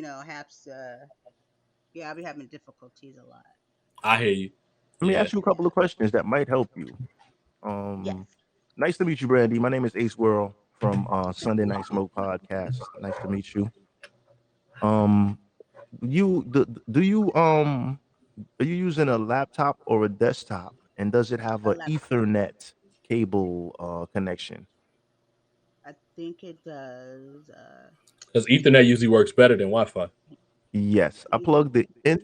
perhaps, yeah, I'll be having difficulties a lot. I hear you. Let me Yeah. ask you a couple of questions that might help you. Yes. Nice to meet you, Brandy. My name is Ace World from Sunday Night Smoke Podcast. Nice to meet you. Um, do you are you using a laptop or a desktop? And does it have A a laptop. Ethernet cable connection? I think it does. Because Ethernet usually works better than Wi-Fi. Yes, I Yeah. plugged it in.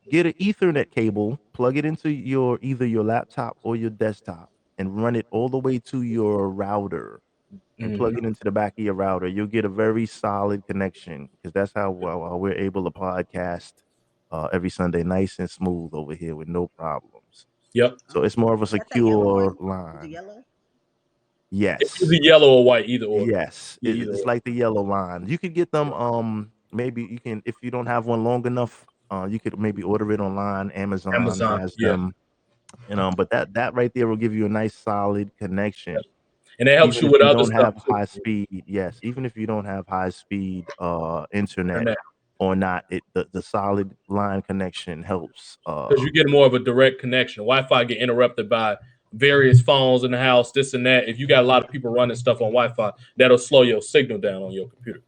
Get an Ethernet cable, plug it into your either your laptop or your desktop, and run it all the way to your router, and Mhm. plug it into the back of your router. You'll get a very solid connection because that's how well we're able to podcast every Sunday, nice and smooth over here with no problems. Yep. So it's more of a Is that yellow secure one? The line. yellow? It's Yes, usually yellow or white, either or. yes, Yeah, either it's or. like the yellow line. You could get them. Maybe you can if you don't have one long enough. You could maybe order it online. Amazon Amazon. has Yeah. them. But that right there will give you a nice solid connection. And it helps Even you if with you other don't stuff have too. high speed, yes. Even if you don't have high speed internet Internet. or not, the solid line connection helps. Because you get more of a direct connection. Wi-Fi get interrupted by various phones in the house, this and that. If you got a lot of people running stuff on Wi-Fi, that'll slow your signal down on your computer.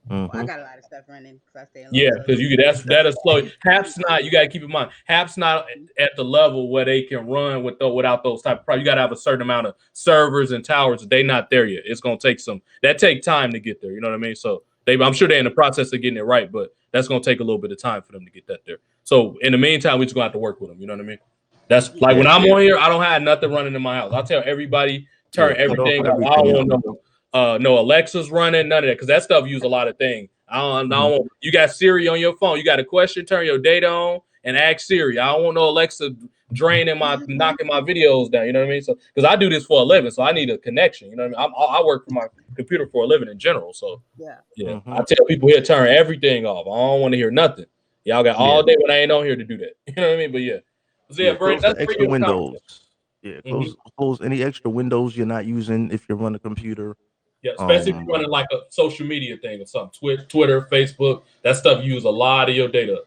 Well, I Hmm. got a lot of stuff running because I stay in Yeah, Los because you Angeles. get that'll slow. Hap's not. You got to keep in mind, Hap's not at the level where they can run without those type of problems. You got to have a certain amount of servers and towers. They not there yet. It's gonna take take time to get there. You know what I mean? So I'm sure they're in the process of getting it right, but that's gonna take a little bit of time for them to get that there. So in the meantime, we just gonna have to work with them. You know what I mean? That's like Yeah. when Yeah, I'm on here, I don't have nothing running in my house. I tell everybody yeah. turn Cut off everything off. I everything don't else. want no Alexa's running, none of that, because that stuff use a lot of things. I don't want, you got Siri on your phone. You got a question, turn your data on and ask Siri. I don't want no Alexa draining knocking my videos down. You know what I mean? So because I do this for a living, so I need a connection. You know what I mean? I work for my computer for a living in general. So Yeah. yeah, Hmm. I tell people here turn everything off. I don't want to hear nothing. Y'all got Yeah, all day when I ain't on here to do that. You know what I mean? But yeah. So yeah, yeah. Brandon, Close let's the bring extra you the conversation. windows. Yeah, Mhm. close any extra windows you're not using if you're running a computer. Yeah, especially if you're Um, running like a social media thing or something, Twitter, Facebook, that stuff use a lot of your data.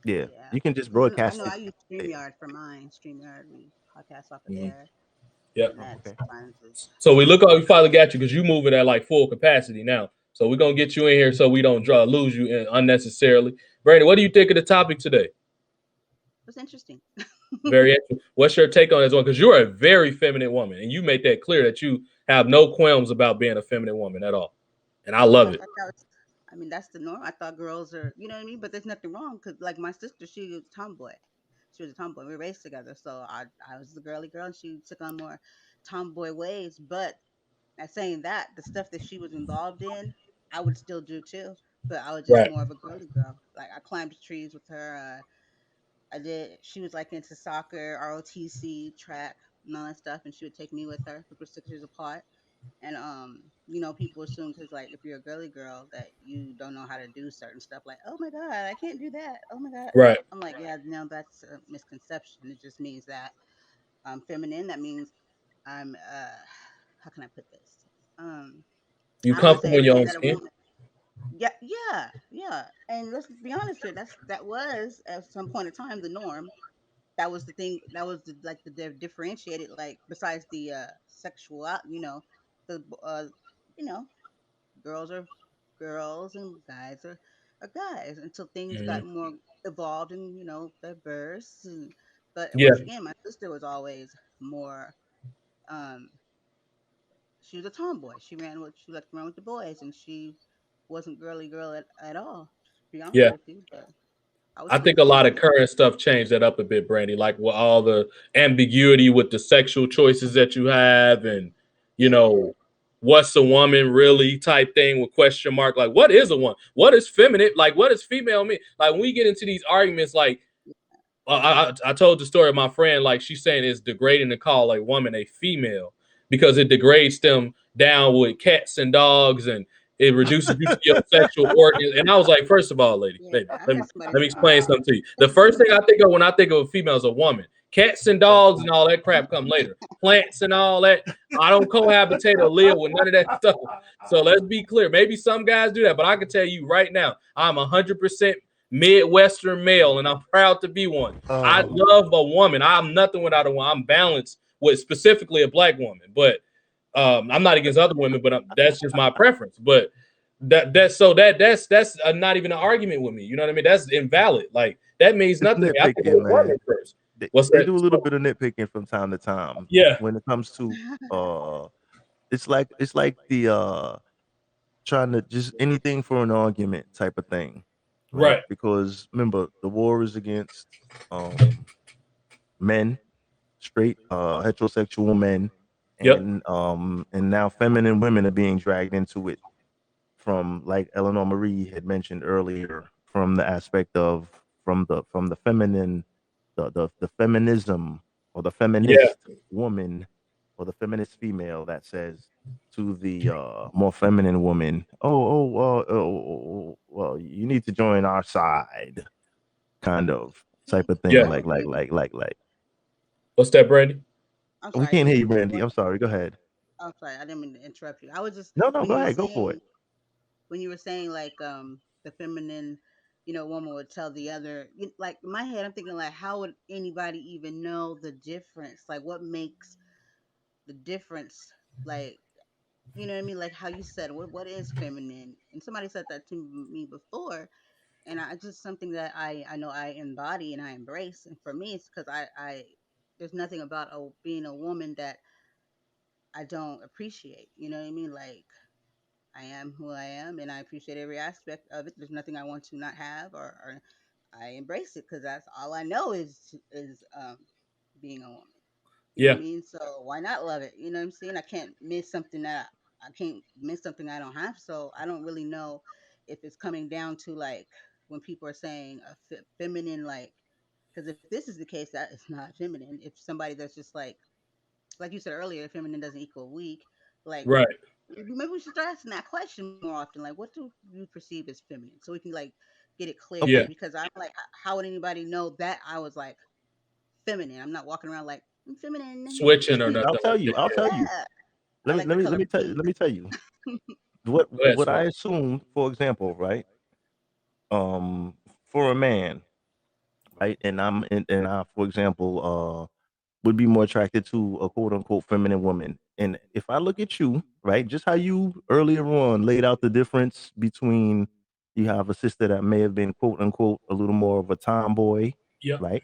yeah, Yeah. you can just I broadcast know it I use there. StreamYard for mine. StreamYard, we podcast off of Mhm. there. Yep. And Oh, that's okay. fun. So we finally got you because you moving at like full capacity now. So we're gonna get you in here so we don't lose you unnecessarily. Brandon, what do you think of the topic today? It was interesting. Very interesting. What's your take on this one? Because you're a very feminine woman, and you make that clear that you have no qualms about being a feminine woman at all, and I love Yeah, it. I mean, that's the norm. I thought girls are, you know what I mean? But there's nothing wrong because, like, my sister, she was a tomboy. She was a tomboy. We raised together. So I was the girly girl and she took on more tomboy ways. But at saying that, the stuff that she was involved in, I would still do too. But I was just Right. more of a girly girl. Like, I climbed trees with her. She was like into soccer, ROTC, track, and all that stuff. And she would take me with her. We were 6 years apart. And people assume because like if you're a girly girl that you don't know how to do certain stuff. Like, oh my god, I can't do that. Oh my god. Right. I'm like, yeah, no, that's a misconception. It just means that I'm feminine. That means I'm how can I put this? Um, You I'm gonna say comfortable in your everything own that a skin? woman. Yeah, yeah, yeah. And let's be honest here. That was at some point in time the norm. That was the thing. That was the differentiated, like, besides the sexual, the you know girls are girls and guys are guys until things got Mhm. more evolved and diverse. But Yeah. once again, my sister was always more. Um, she was a tomboy. She liked to run with the boys, and she wasn't girly girl at all. To be honest Yeah. with you, but I was I still think a lot of feminine. current stuff changed that up a bit, Brandy. Like with all the ambiguity with the sexual choices that you have, and you Yeah, know, what's a woman really type thing with question mark. Like, what is a woman? What is feminine? Like, what does female mean? Like, when we get into these arguments, like, I told the story of my friend. Like, she's saying it's degrading to call a woman a female because it degrades them down with cats and dogs and it reduces you to your sexual organs. And I was like, first of all, lady, yeah. baby, I let me heard somebody let me say explain that. something to you. The first thing I think of when I think of a female is a woman. Cats and dogs and all that crap come later. Plants and all that. I don't cohabitate or live with none of that stuff. So let's be clear. Maybe some guys do that, but I can tell you right now, I'm 100% Midwestern male, and I'm proud to be one. I Oh, love a woman. I'm nothing without a woman. I'm balanced with specifically a black woman, but I'm not against other women, but that's just my preference. But that's not even an argument with me. You know what I mean? That's invalid. Like that means it's nothing to me. I think a nitpicking, woman man. first. They, What's they that? do a little bit of nitpicking from time to time Yeah, when it comes to uh it's like the trying to just anything for an argument type of thing, right? right. Because remember, the war is against um men, straight heterosexual men, Yep. and now feminine women are being dragged into it from, like Eleanor Marie had mentioned earlier, from the aspect of from the feminine, the feminism, or the Yeah. feminist woman, or the feminist female that says to the more feminine woman, well, you need to join our side, kind of type of thing, Yeah. like. What's that, Brandy? I'm We sorry, can't hear just you, Brandy. what? I'm sorry. Go ahead. I'm sorry, I didn't mean to interrupt you. I was just No, no, when go you were ahead. Go for saying it. when you were saying like the feminine, woman would tell the other, like in my head, I'm thinking like, how would anybody even know the difference? Like, what makes the difference? Like, you know what I mean? Like how you said, what is feminine? And somebody said that to me before, and I just something that I know I embody and I embrace. And for me, it's because I there's nothing about being a woman that I don't appreciate. You know what I mean? Like I am who I am, and I appreciate every aspect of it. There's nothing I want to not have, or I embrace it because that's all I know is being a woman. You know what Yeah. I mean? So why not love it? You know what I'm saying? I can't miss something I don't have. So I don't really know if it's coming down to like when people are saying a feminine, like, because if this is the case, that is not feminine. If somebody that's just like you said earlier, feminine doesn't equal weak. Like Right. maybe we should start asking that question more often. Like, what do you perceive as feminine? So we can like get it clear. Yeah. Okay. Because I'm like, how would anybody know that I was like feminine? I'm not walking around like I'm feminine. Switching or I'll nothing tell like you. that. I'll Yeah. tell you. Yeah, I Let me like let the me let color me tell pink. let me tell you what Go ahead, what I Smoke. assume. For example, right? Um, for a man, right, and I, for example, would be more attracted to a quote unquote feminine woman. And if I look at you, right, just how you earlier on laid out the difference between, you have a sister that may have been quote unquote a little more of a tomboy, Yep. right?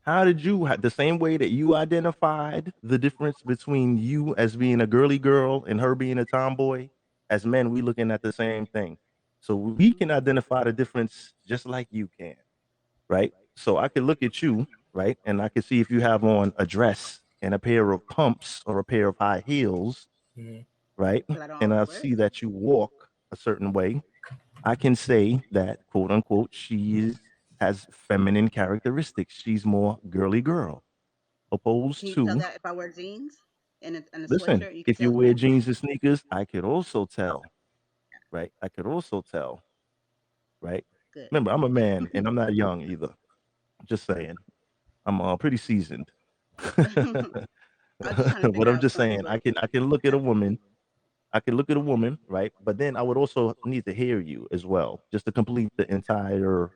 How did you, the same way that you identified the difference between you as being a girly girl and her being a tomboy? As men, we looking at the same thing. So we can identify the difference just like you can, right? So I could look at you, right? And I could see if you have on a dress and a pair of pumps or a pair of high heels, Mhm. right? But I don't And I always wear see it. that you walk a certain way. I can say that, quote unquote, she has feminine characteristics. She's more girly girl, Can opposed you tell to, that if I wear jeans and a listen, sweatshirt? You can if you tell wear too. jeans and sneakers, I could also tell, right? I could also tell, right? Good. Remember, I'm a man and I'm not young either. Just saying. I'm pretty seasoned. I was just trying to But figure I'm out just some saying, people. I can look at a woman. I can look at a woman, right? But then I would also need to hear you as well, just to complete the entire,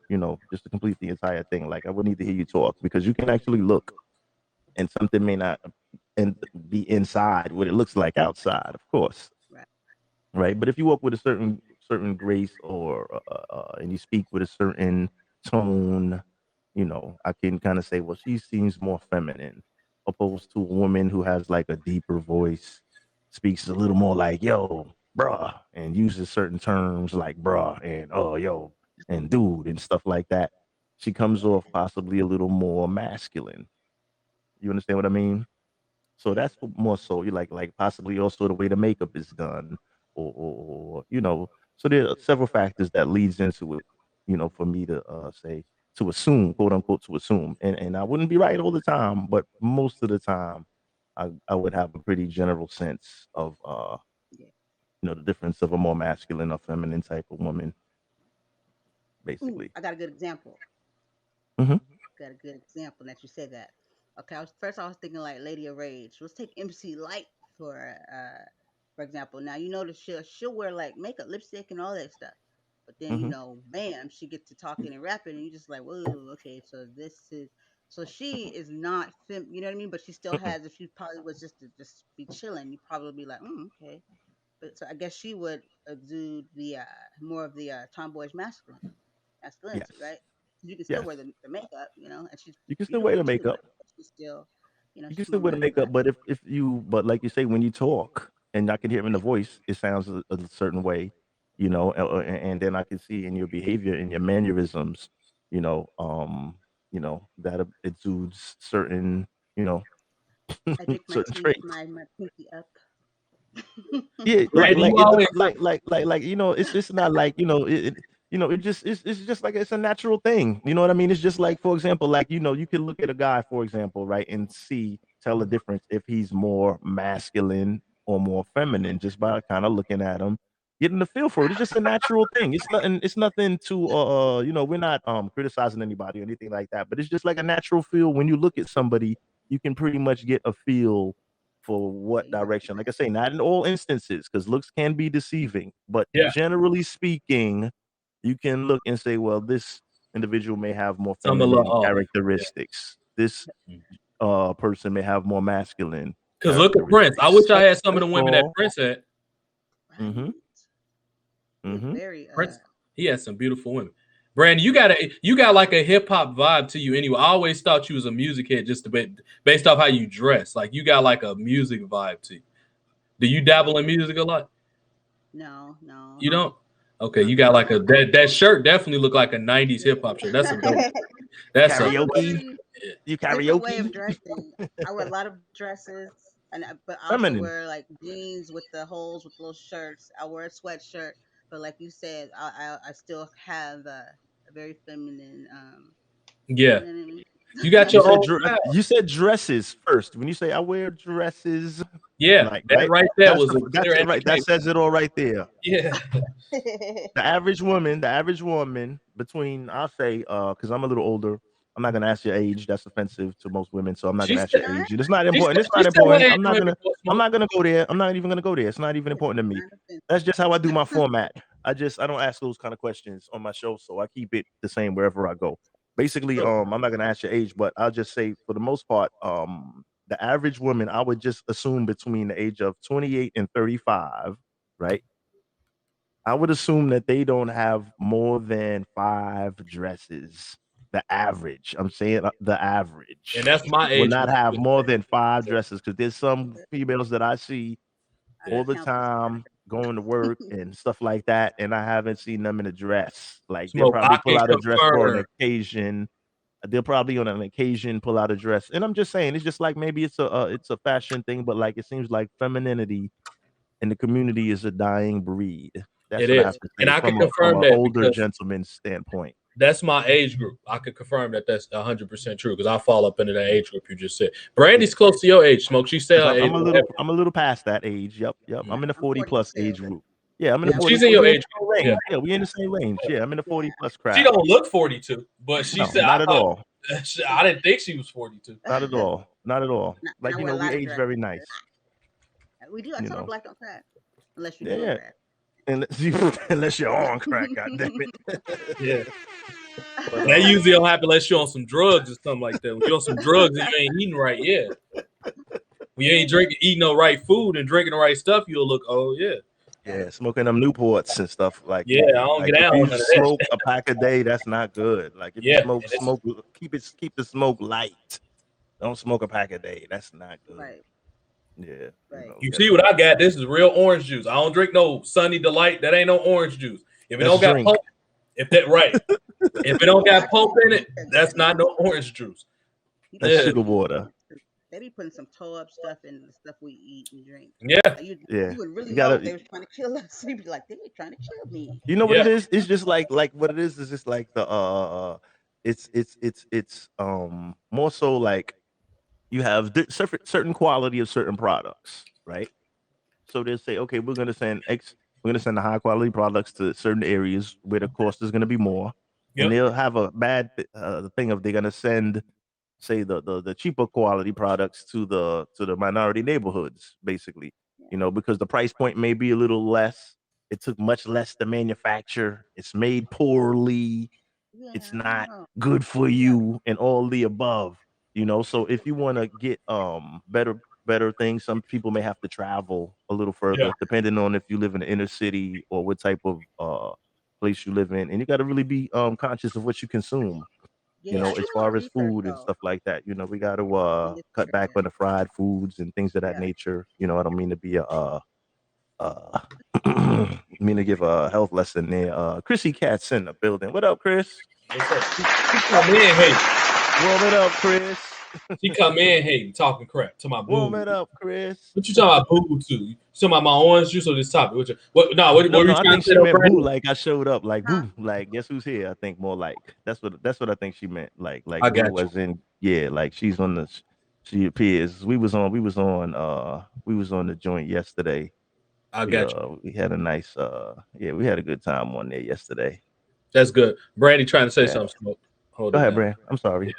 just to complete the entire thing. Like I would need to hear you talk, because you can actually look and something may not and be inside what it looks like outside, of course, Right. right? But if you walk with a certain grace, or and you speak with a certain tone, I can kind of say, well, she seems more feminine, opposed to a woman who has like a deeper voice, speaks a little more like yo, bruh, and uses certain terms like bruh and oh yo and dude and stuff like that. She comes off possibly a little more masculine. You understand what I mean? So Yeah. that's more so you like possibly also the way the makeup is done, or. So there are several factors that leads into it, for me to say, to assume, quote unquote, to assume, and I wouldn't be right all the time, but most of the time, I would have a pretty general sense of Yeah. the difference of a more masculine or feminine type of woman, Ooh, basically. I got a good example. Hmm. at a good example that you said that. Okay, I was thinking like Lady of Rage. Let's take MC Light for example. Now you notice she'll wear like makeup, lipstick, and all that stuff. But then Hmm. bam, she gets to talking and rapping, and you just like, whoa, okay, so this is so she is not you know what I mean? But she still Mm-mm. has. If she probably was just to just be chilling, you probably be like, okay. But so I guess she would exude the more of the tomboyish masculinity, Yes. right? You can still Yes. wear the makeup, and she's You can still wear beautiful the too, makeup. but she's still, You can she's still more wear the makeup, masculine. but but like you say, when you talk and I can hear in the voice, it sounds a certain way, and then I can see in your behavior, in your mannerisms, you know, um, that exudes certain, you know, I drink my certain tea with traits. my pinky up. Yeah, Brandy, you always it's not like it's just like it's a natural thing. You know what I mean? It's just like, for example, like you can look at a guy, for example, right, and tell the difference if he's more masculine or more feminine just by kind of looking at him, getting the feel for it. It's just a natural thing. It's nothing to we're not criticizing anybody or anything like that, but it's just like a natural feel when you look at somebody, you can pretty much get a feel for Yeah, what you direction. Like I recognize say, not in all instances, because looks can be deceiving, but yeah. generally speaking, you can look and say, well, this individual may have more Some a little feminine off. Yeah. characteristics. This person may have more masculine Because look at Prince. I characteristics. wish I had some of That's the women that all. Prince had. Mm-hmm. right. He was Mm-hmm. very Prince, he had some beautiful women. Brandon, you got like a hip hop vibe to you anyway. I always thought you was a music head just based off how you dress. Like you got like a music vibe to you. Do you dabble in music a lot? no, no. You don't? Okay, you got Uh-uh. like that shirt definitely look like a 90s hip hop shirt. That's a dope shirt. That's I a have a Karaoke. very You different way of karaoke. dressing. I wear a lot of dresses, but I also Feminine. wear like jeans with the holes with little shirts. I wear a sweatshirt, but like you said, I still have a very feminine yeah. you know what I mean? You got You your said own style. you said dresses first. When you say I wear dresses, Yeah, like that right, right there that's was a that's clear it right. That indication. says it all right there. Yeah. The average woman between I'll say, because I'm a little older. I'm not gonna ask your age. That's offensive to most women. So I'm not She gonna ask said your All right. age. And it's not she important. said It's she not said her important. age I'm not limit gonna before I'm smoke. not gonna go there. I'm not even gonna go there. It's not even It's important to me. not offensive. That's just how I do my format. I don't ask those kind of questions on my show, so I keep it the same wherever I go. Basically, True. I'm not gonna ask your age, but I'll just say for the most part, the average woman, I would just assume between the age of 28 and 35, right? I would assume that they don't have more than 5 dresses. The average, I'm saying, the And average that's my will age not group. have more than 5 dresses because there's some females that I see I Yeah. all can the count those kind time going to work of and stuff like that, and I haven't seen them in a dress. Like, they'll Smoke, I probably pull can out a dress for an confirm. occasion. They'll probably on an occasion pull out a dress, and I'm just saying, it's just like maybe it's a fashion thing, but, like, it seems like femininity in the community is a dying breed. That's It what I is. have to And say I can from confirm an that older because gentleman's standpoint. that's my age group. I could confirm that that's 100% true because I fall up into that age group you just said. Brandy's Yeah, close to your age, Smoke. She said because her I'm, age I'm a on little everything. I'm a little past that age. Yep, yep. Mm. I'm in the I'm 40 plus 42. age group. Yeah, I'm in the Yeah, 40. she's in your We in age the group. same Yeah. range. Yeah, we in the same range. Yeah, I'm in the Yeah. 40 plus She crowd. don't look 42, but she No, said I not at thought all. I didn't think she was 42. Not at all. Not at all. And Like, I wear a we lot of age dresses. very nice. We do. I You told her know. black don't crack unless you're Yeah, doing yeah. crack. Unless unless you're on crack, god damn it. Yeah. But And that usually don't happen unless you're on some drugs or something like that. When you're on some drugs and you ain't eating right, yeah. When you ain't eating the right food and drinking the right stuff, you'll look, oh yeah. yeah, smoking them Newports and stuff like Yeah, I don't like get if down you on none of that smoke shit. a pack a day, that's not good. Like if you Yeah. And it's keep the smoke light. Don't smoke a pack a day. That's not good. Right. Yeah, Right. you gotta see keep what I it got? light. This is real orange juice. I don't drink no Sunny Delight. That ain't no orange juice. If it That's don't got drink. pulp, if that right. If it don't I got pulp can't in it, take that's that not no either. orange juice. That's Yeah. sugar They be water. putting they be putting some toe up stuff in the stuff we eat and drink. Yeah. Like Yeah. you would really You know if gotta they was trying to kill us. You'd be like, they were trying to kill me. you know what Yeah. it is? It's just like what it is just like the it's more so like you have certain quality of certain products, right? So they'll say, okay, we're gonna send the high quality products to certain areas where the cost is gonna be more. and Yep. they'll have a bad thing of they're gonna send, say, the cheaper quality products to the minority neighborhoods, basically. Yeah. Because the price point may be a little less. It took much less to manufacture. It's made poorly. It's Yeah, I not know. good for Yeah. you, and all the above. So if you want to get better things, some people may have to travel a little Yeah. further, depending on if you live in the inner city or what type of place you live in, and you got to really be conscious of what you consume. Yeah, I do As a lot of far as research food and though stuff like that. We got to in this cut back area. on the fried foods and things of that Yeah. nature. I don't mean to be a uh mean to give a health lesson there. Chrissy Cat's in the building. What up, Chris? What's up? She come in hating. Warm it up, Chris. She come in hating, talking crap to my Warm boo. it up, Chris. What you talking about boo to? You talking about my orange juice or this topic? What? No, what No, were no, you I trying think to say she though, meant boo. Brandon? Like I showed up, like Huh? boo. Like guess who's here? I think more like that's what I think she meant. Like I boo, got you. as in yeah, like she's on the she appears. We was on the joint yesterday. I We got you. uh we had a nice we had a good time on there yesterday. That's good. Brandy trying to say Yeah. something. Smoke. Hold Go it ahead, down. Brand. I'm sorry.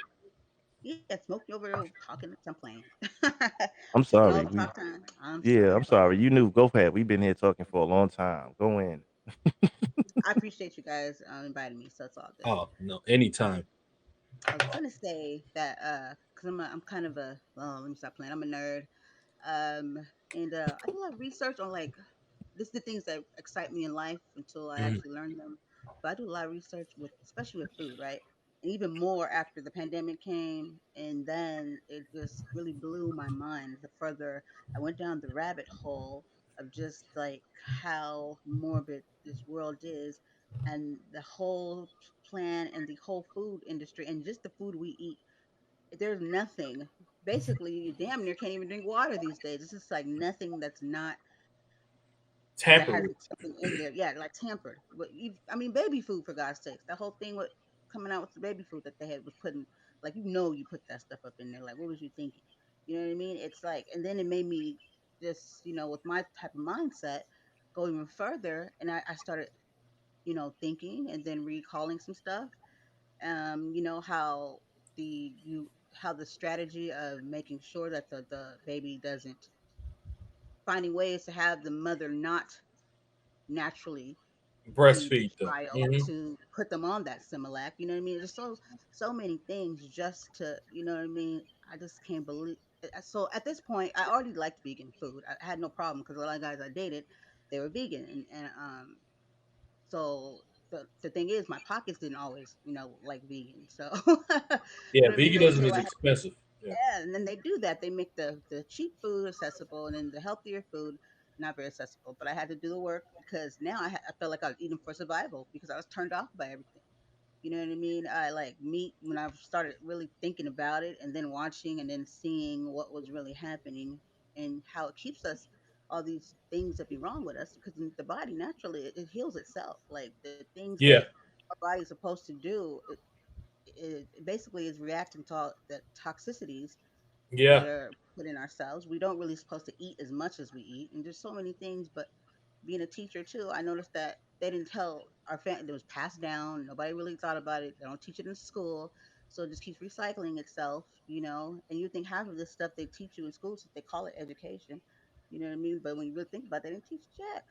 Yeah, Smoke you over there talking. I'm playing. I'm Taking all sorry. the talk time. I'm Yeah, sorry. I'm sorry. You knew. Go ahead. We've been here talking for a long time. Go in. I appreciate you guys inviting me, so it's all good. Oh no, Um, anytime. I was gonna say that because I'm kind of a let me stop playing. I'm a nerd. Um, and I do a lot of research on like this is the things that excite me in life until I Mhm. actually learn them. But I do a lot of research with, especially with food, right? And even more after the pandemic came, and then it just really blew my mind. The further I went down the rabbit hole of just like how morbid this world is, and the whole plan and the whole food industry, and just the food we eat. There's nothing. Basically, you damn near can't even drink water these days. It's just like nothing that's not that Tamper has with. something in there. Yeah, like tampered. But I mean, baby food for God's sakes. That whole thing with coming out with the baby food that they had was putting, like you put that stuff up in there. Like, what was you thinking? You know what I mean? It's like, and then it made me just, with my type of mindset, go even further, and I started, thinking and then recalling some stuff. How how the strategy of making sure that the baby doesn't finding ways to have the mother not naturally feed the Breastfeed them. child Hmm. to put them on that Similac. You know what I mean? There's so many things just to, you know what I mean? I just can't believe. So at this point, I already liked vegan food. I had no problem because a lot of guys I dated, they were vegan, and so the thing is, my pockets didn't always, like vegan. So, Yeah, but veganism until is I had, expensive. Yeah. yeah, and then they do that. They make the cheap food accessible, and then the healthier food not very accessible. But I had to do the work because now I felt like I was eating for survival because I was turned off by everything. You know what I mean? I like meat when I started really thinking about it, and then watching, and then seeing what was really happening and how it keeps us all these things that be wrong with us because the body naturally it heals itself. Like the things that Yeah. our body's supposed to do, it basically is reacting to all the toxicities that Yeah. are put in ourselves. We don't really supposed to eat as much as we eat, and there's so many things. But being a teacher too, I noticed that they didn't tell our family. It was passed down. Nobody really thought about it. They don't teach it in school, so it just keeps recycling itself. And you think half of this stuff they teach you in school, since they call it education. You know what I mean? But when you really think about it, they didn't teach jack.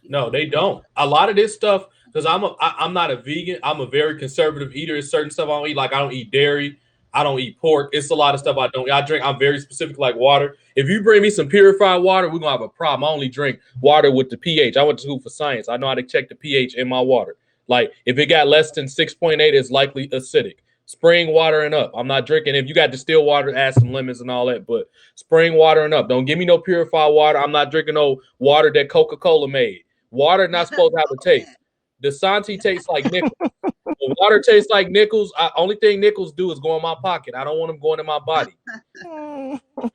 You know what No, I they mean? So don't. A lot of this stuff, because I'm not a vegan. I'm a very conservative eater. It's certain stuff I don't eat. Like I don't eat dairy. I don't eat pork. It's a lot of stuff I don't eat. I drink. I'm very specific, like water. If you bring me some purified water, we're gonna have a problem. I only drink water with the pH. I went to school for science. I know how to check the pH in my water. Like if it got less than 6.8, it's likely acidic. Spring water and up. I'm not drinking. If you got distilled water, add some lemons and all that. But spring water and up. Don't give me no purified water. I'm not drinking no water that Coca-Cola made. Water not supposed to have a oh man, taste. The Santi tastes like nickels. The water tastes like nickels. Only thing nickels do is go in my pocket. I don't want them going in my body.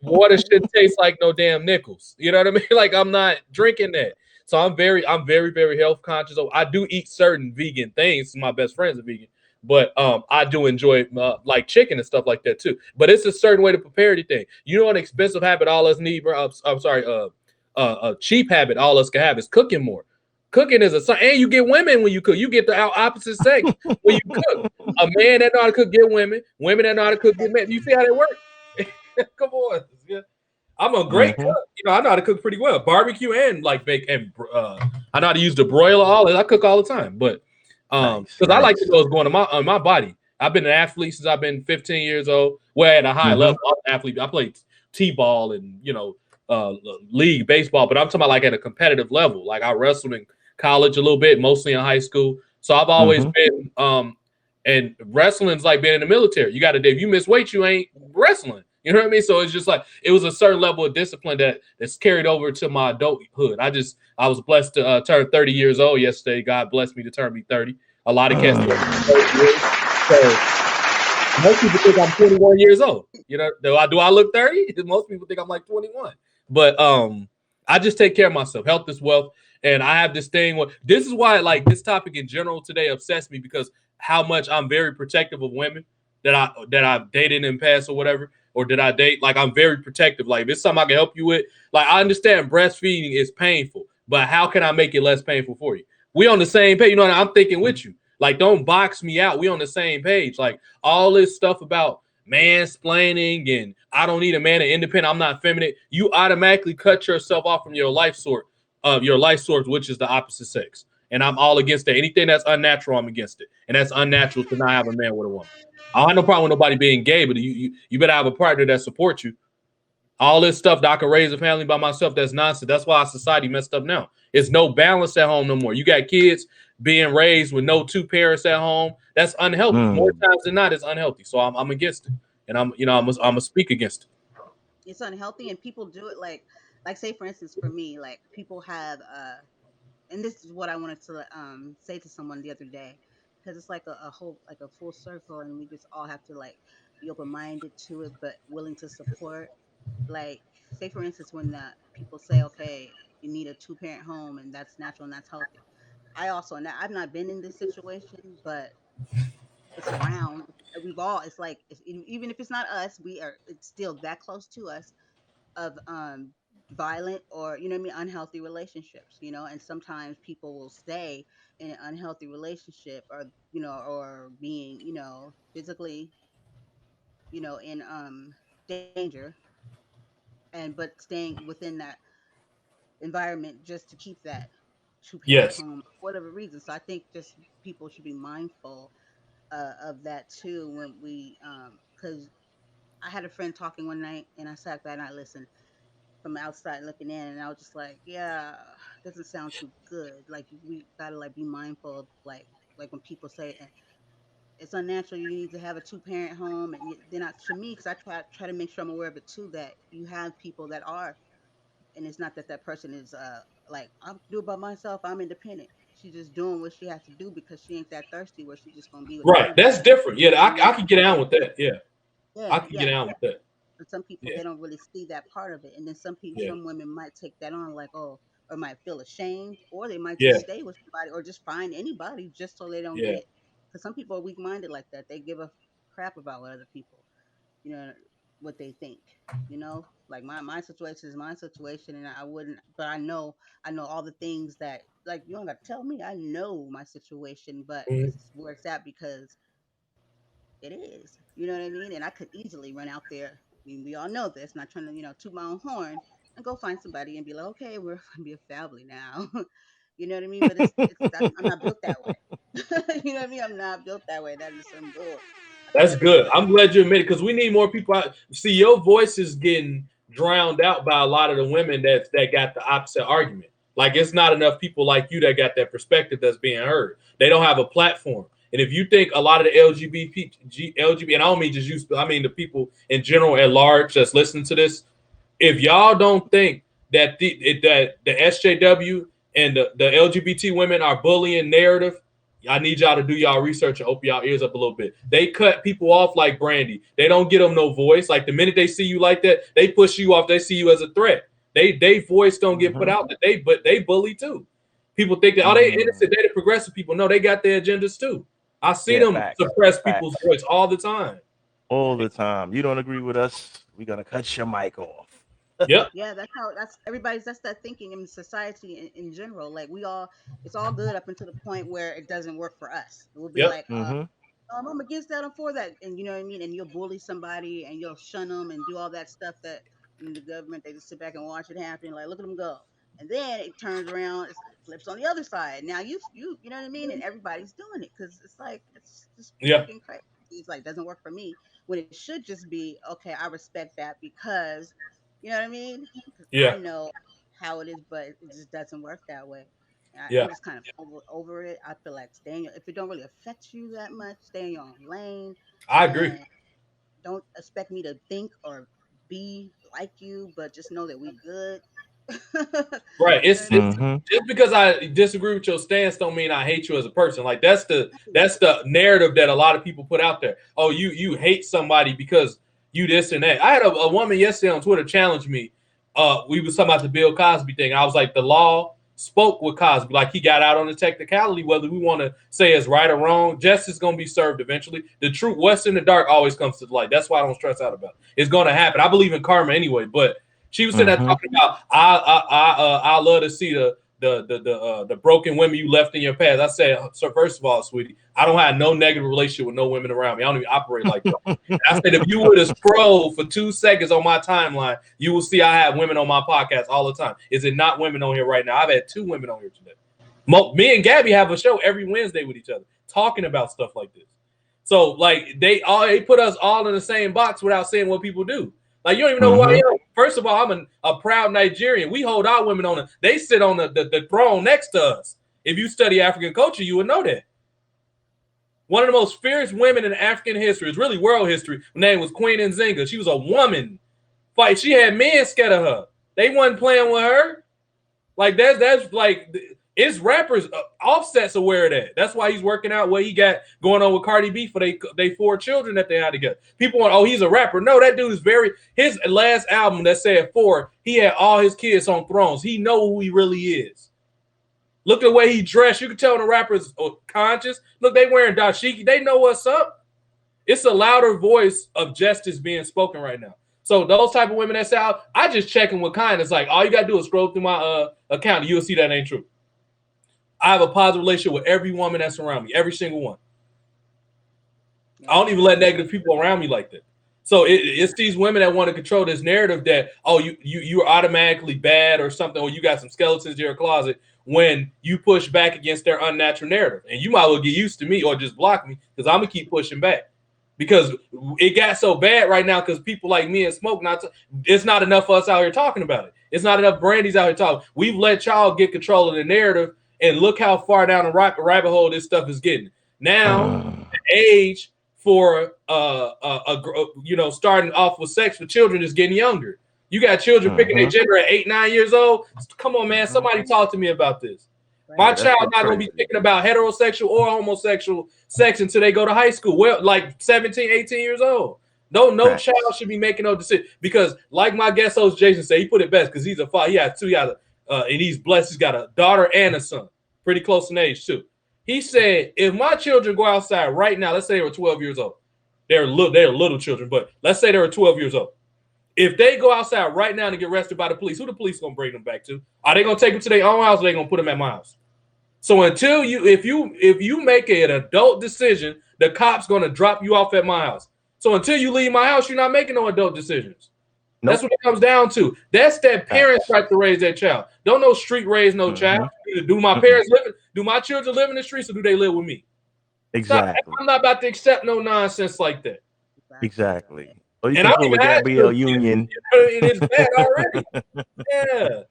Water shouldn't taste like no damn nickels. You know what I mean? Like I'm not drinking that. So I'm very, very health conscious. So I do eat certain vegan things. My best friends are vegan, but I do enjoy like chicken and stuff like that too. But it's a certain way to prepare anything. You know, an expensive habit all us need, bro. I'm sorry, a cheap habit all us can have is cooking more. Cooking is and you get women when you cook. You get the opposite sex when you cook. A man that know how to cook get women. Women that know how to cook get men. You see how that works? Come on. Yeah. I'm a great Mm-hmm. cook. I know how to cook pretty well. Barbecue and like bake and I know how to use the broiler. All that I cook all the time. But Nice, because I like to nice. know what's going on my body. I've been an athlete since I've been 15 years old. Well, at a high Mm-hmm. level, I'm an athlete. I played t-ball and league baseball, but I'm talking about like at a competitive level. Like I wrestled in college a little bit, mostly in high school. So I've always Mm-hmm. been and wrestling's like being in the military. You got to if you miss weight, you ain't wrestling. You know what I mean? So it's just like it was a certain level of discipline that's carried over to my adulthood. I was blessed to turn 30 years old yesterday. God blessed me to turn me 30. A lot of cats don't get 30 years. So most people think I'm 21 years old. Do I look 30? Most people think I'm like 21. But I just take care of myself. Health is wealth. And I have this thing this is why like this topic in general today obsessed me because how much I'm very protective of women that I've dated in the past or whatever, or did I date? Like I'm very protective. Like if it's something I can help you with, like I understand breastfeeding is painful, but how can I make it less painful for you? We on the same page. I'm thinking with you. Like don't box me out. We on the same page. Like all this stuff about mansplaining and I don't need a man and independent. I'm not feminine. You automatically cut yourself off from your life source, which is the opposite sex. And I'm all against that. Anything that's unnatural, I'm against it. And that's unnatural to not have a man with a woman. I don't have no problem with nobody being gay, but you better have a partner that supports you. All this stuff that I can raise a family by myself, that's nonsense. That's why our society messed up now. It's no balance at home no more. You got kids being raised with no two parents at home. That's unhealthy. More Mm. times than not, it's unhealthy. So I'm against it, and I'm speak against it. It's unhealthy, and people do it like say for instance for me, like people have and this is what I wanted to say to someone the other day, because it's like a whole like a full circle, and we just all have to like be open minded to it, but willing to support. Like say for instance when people say, okay, you need a two-parent home and that's natural and that's healthy. I also, and I've not been in this situation, but it's around. We've all, it's like even if it's not us, we are, it's still that close to us, of violent, or you know what I mean, unhealthy relationships, and sometimes people will stay in an unhealthy relationship, or or being, physically, in danger, and but staying within that environment just to keep that two parent Yes. home for whatever reason. So I think just people should be mindful of that too, when we because I had a friend talking one night, and I sat there and I listened from outside looking in, and I was just like, yeah, doesn't sound too good. Like we gotta like be mindful of like when people say it's unnatural, you need to have a two-parent home, and then to me, because I try to make sure I'm aware of it too, that you have people that are, and it's not that that person is like, I'm do it by myself, I'm independent. She's just doing what she has to do because she ain't that thirsty where she's just gonna be with Right. That's anybody. different. Yeah, You know what I I mean? can get down with that. Yeah, I Yeah, can get yeah, down yeah. with that. But some people, Yeah, they don't really see that part of it, and then some people, yeah, some women might take that on like, oh, or might feel ashamed, or they might yeah, just stay with somebody, or just find anybody just so they don't yeah. get. Because some people are weak-minded like that. They give a crap about what other people, you know, what they think. Like my situation is my situation, and I wouldn't. But I know all the things that, like, you don't got to tell me. I know my situation, but Mhm. it's where it's at because it is. You know what I mean? And I could easily run out there. I mean, we all know this. Not trying to, toot my own horn, and go find somebody and be like, okay, we're gonna be a family now. You know what I mean? But I'm not built that way. You know what I mean? I'm not built that way. That is some bull. I could That's never do good. it. I'm glad you admit it because we need more people out. See, your voice is getting drowned out by a lot of the women that got the opposite argument. Like it's not enough people like you that got that perspective that's being heard. They don't have a platform. And if you think a lot of the LGBT, and I don't mean just you, I mean the people in general at large that's listening to this, if y'all don't think that the SJW and the LGBT women are bullying narrative, I need y'all to do y'all research and open y'all ears up a little bit. They cut people off like Brandy. They don't get them no voice. Like the minute they see you like that, they push you off. They see you as a threat. They voice don't get put Mm-hmm. out. But they bully too. People think that they Mm. innocent. They the progressive people. No, they got their agendas too. I see Yeah, them facts. suppress people's Facts. voice all the time. All the time. You don't agree with us? We're gonna cut your mic off. Yep. Yeah, that's how that's everybody's that's that thinking in society in general. Like we all it's all good up until the point where it doesn't work for us. We'll be Yep. like, Mm-hmm. I'm against that, I'm for that. And you know what I mean? And you'll bully somebody and you'll shun them and do all that stuff that in the government they just sit back and watch it happen, like look at them go. And then it turns around, it flips on the other side. Now you know what I mean? And everybody's doing it because it's like it's just Yeah. freaking crazy. It's like doesn't work for me when it should just be okay. I respect that because you know what I mean? Because I Yeah. know how it is, but it just doesn't work that way. Yeah. I'm just kind of over it. I feel like if it don't really affect you that much, stay in your own lane I agree. and don't expect me to think or be like you, but just know that we good. Right. You know what It's Mm-hmm. just because I disagree with your stance don't mean I hate you as a person. Like that's the narrative that a lot of people put out there. Oh, you hate somebody because you this and that. I had a woman yesterday on Twitter challenge me. We was talking about the Bill Cosby thing. I was like, the law spoke with Cosby. Like he got out on the technicality, whether we want to say it's right or wrong. Justice is gonna be served eventually. The truth, what's in the dark, always comes to the light. That's why I don't stress out about it. It's gonna happen. I believe in karma anyway, but she was sitting there Mm-hmm. talking about I love to see the broken women you left in your past. I said, so first of all, sweetie, I don't have no negative relationship with no women around me. I don't even operate like that. And I said, if you were to scroll for 2 seconds on my timeline, you will see I have women on my podcast all the time. Is it not women on here right now? I've had 2 women on here today. Me and Gabby have a show every Wednesday with each other talking about stuff like this. So like they put us all in the same box without saying what people do. Like you don't even know who I Mm-hmm. am. First of all, I'm a proud Nigerian. We hold our women on they sit on the throne next to us. If you study African culture, you would know that. One of the most fierce women in African history, it's really world history. Her name was Queen Nzinga. She was a woman. Fight. She had men scared of her. They wasn't playing with her. Like that's like it's rappers. Offset's aware of that. That's why he's working out what he got going on with Cardi B for they 4 children that they had together. People want, oh, he's a rapper. No, that dude is very. His last album that said 4, he had all his kids on thrones. He know who he really is. Look at the way he dressed. You can tell when the rappers are conscious. Look, they wearing dashiki. They know what's up. It's a louder voice of justice being spoken right now. So those type of women that's out, I just checking with kindness. Like all you gotta do is scroll through my account, and you'll see that ain't true. I have a positive relationship with every woman that's around me, every single one. I Yeah, don't even let negative people around me like that. So it's these women that want to control this narrative that you're automatically bad or something, or you got some skeletons in your closet when you push back against their unnatural narrative, and you might well get used to me or just block me because I'm gonna keep pushing back because it got so bad right now because people like me and Smoke it's not enough for us out here talking about it. It's not enough brandies out here talking. We've let y'all get control of the narrative, and look how far down the rabbit hole this stuff is getting. Now, the age for starting off with sex for children is getting younger. You got children picking their Mm-hmm. gender at 8, 9 years old. Come on, man. Somebody talk to me about this. My Yeah, right. that child shit not gonna be crazy. thinking about heterosexual or homosexual sex until they go to high school. Well, like 17, 18 years old. No child Facts. should be making no decision because, like my guest host Jason said, he put it best because he's a father. He has 2. He has and he's blessed. He's got a daughter and a son, pretty close in age too. He said, if my children go outside right now, let's say they were 12 years old, they're little children, but let's say they were 12 years old. If they go outside right now and get arrested by the police, who the police gonna bring them back to? Are they gonna take them to their own house or are they gonna put them at my house? So until if you make an adult decision, the cop's gonna drop you off at my house. So until you leave my house, you're not making no adult decisions. That's Nope. what it comes down to. That's that parents Facts. try to raise that child. Don't no street raise no child. Mm-hmm. Do my Mm-mm. parents live? Do my children live in the streets or do they live with me? Stop. Exactly. I'm not about to accept no nonsense like that. Exactly. Exactly. Or you And I can don't pull a even have Gabrielle children. Union. It is bad already. Yeah. You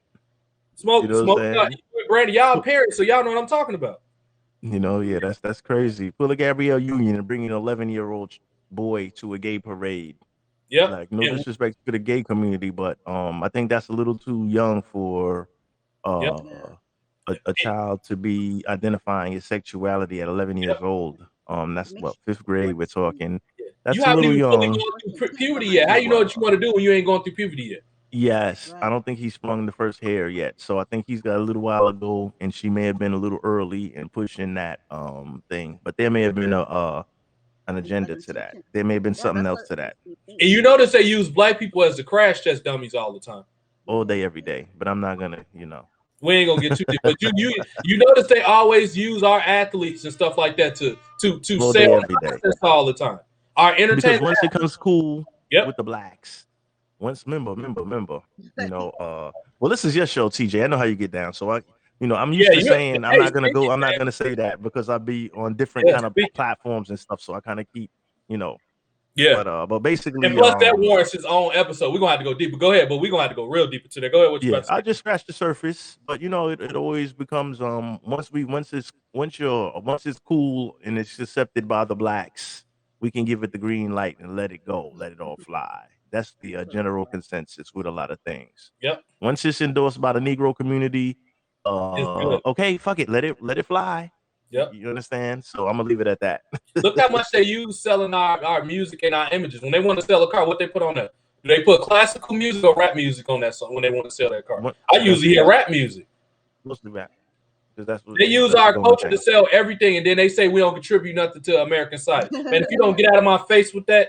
Smoke, know what I'm smoke. saying? Brandy, y'all parents, so y'all know what I'm talking about. Yeah, that's crazy. Pull a Gabrielle Union and bring an 11-year-old boy to a gay parade. Yep. Like, no And, disrespect to the gay community, but I think that's a little too young for yep. uh Yeah. a child to be identifying his sexuality at 11 Yep. years old. That's Make what, sure fifth what grade we're talking. You That's a haven't little even fully young. gone through you puberty somebody yet. How else. you know what you want to Well, do when you ain't going through puberty yet? yes, I Right. don't think he sprung the first hair yet. So I think he's got a little while ago, and she may have been a little early in pushing that thing. But there may have been a an agenda Another to that. intention. There may have been Yeah, something that's else what to that. And you notice they use black people as the crash test dummies all the time. all day, every day. But I'm not gonna, We ain't gonna get too deep, but you notice they always use our athletes and stuff like that to all sell day, every day. nonsense all the time. Our Because entertainment. once it comes cool Yep. with the blacks, once remember, well, this is your show, TJ. I know how you get down. So I'm used Yeah. to saying I'm Hey, not gonna speak go. it, I'm not man. gonna say that because I be on different Yeah, kind of speak it. platforms and stuff. So I kind of keep, you know. Yeah. But And basically, plus, that warrants its own episode. We're gonna have to go deeper. Go ahead, but we're gonna have to go real deep into that. Go ahead. What you yeah, about to I say? just scratched the surface. But it always becomes once it's cool and it's accepted by the blacks, we can give it the green light and let it go, let it all fly. That's the general consensus with a lot of things. Yep. Once it's endorsed by the Negro community, It's good. okay, fuck it, let it fly. Yep. You understand? So I'm gonna leave it at that. Look how much they use selling our music and our images. When they want to sell a car, what they put on there? Do they put classical music or rap music on that song when they want to sell that car? I usually hear rap music. Mostly rap, because that's They use the our going culture to thing. sell everything, and then they say we don't contribute nothing to American society. Man, if you don't get out of my face with that,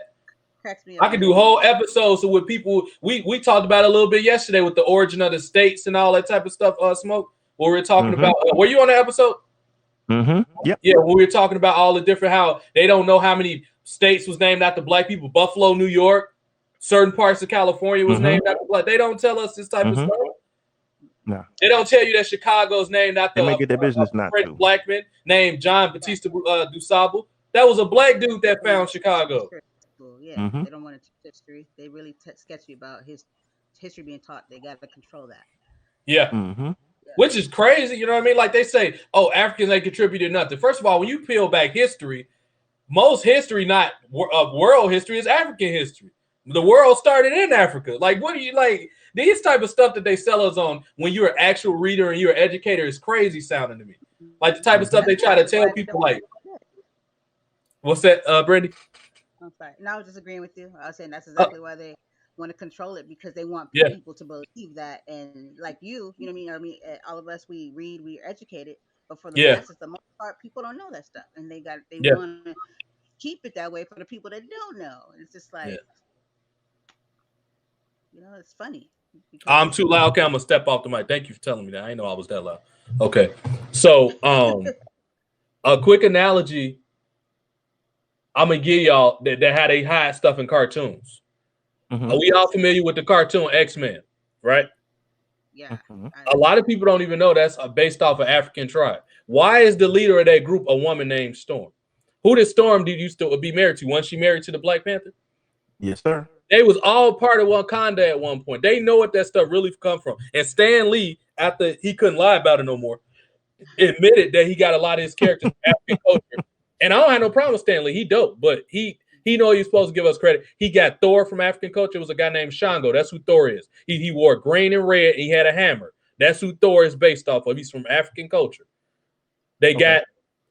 Cracks me I up can do every whole time. episodes with people. We talked about it a little bit yesterday with the origin of the states and all that type of stuff. Smoke. Where we were talking Mm-hmm. about. Were you on the episode? Mm-hmm. Yep. Yeah, when we were talking about all the different how they don't know how many states was named after black people. Buffalo, New York, certain parts of California was Mm-hmm. named after black. They don't tell us this type of Mm-hmm. stuff. Nah, They don't tell you that Chicago is named they after make it their a business not French to. black man named John Right. Batista DuSable. That was a black dude They that don't want found to teach Chicago. history in school. Yeah, Mm-hmm. they don't want to teach history. They really sketchy about his history being taught. They got to control that. Yeah. Mm-hmm. Yeah. Which is crazy, you know what I mean? Like they say, oh, Africans ain't contributed nothing. First of all, when you peel back history, most history, not world history, is African history. The world started in Africa. Like, what do you like? These type of stuff that they sell us on when you're an actual reader and you're an educator is crazy sounding to me. Like the type of stuff Mm-hmm. they That's try to exactly tell why they people, don't want like, to teach it. what's that, Brandy? I'm sorry. No, I was just agreeing with you. I was saying that's Uh, exactly why they want to control it because they want yeah, people to believe that. And like you know what I mean? All of us, we read, we are educated, but for the yeah, masses, the most part, people don't know that stuff, and they yeah, want to keep it that way for the people that don't know. It's just like yeah. it's funny I'm because too loud. Okay, I'm gonna step off the mic. Thank you for telling me that. I didn't know I was that loud. Okay, so a quick analogy I'm gonna give y'all that how they hide stuff in cartoons. Mm-hmm. Are we all familiar with the cartoon X-Men? Right. yeah, Mm-hmm. A lot of people don't even know that's based off an African tribe. Why is the leader of that group a woman named Storm? Who did Storm did used to be married to? Once she married to the Black Panther? Yes, sir. They was all part of Wakanda at one point. They know what that stuff really come from. And Stan Lee, after he couldn't lie about it no more, admitted that he got a lot of his characters from African culture. And I don't have no problem with Stan Lee. He dope, but he know he's supposed to give us credit. He got Thor from African culture. It was a guy named Shango. That's who Thor is. He wore green and red, and he had a hammer. That's who Thor is based off of. He's from African culture. They Okay.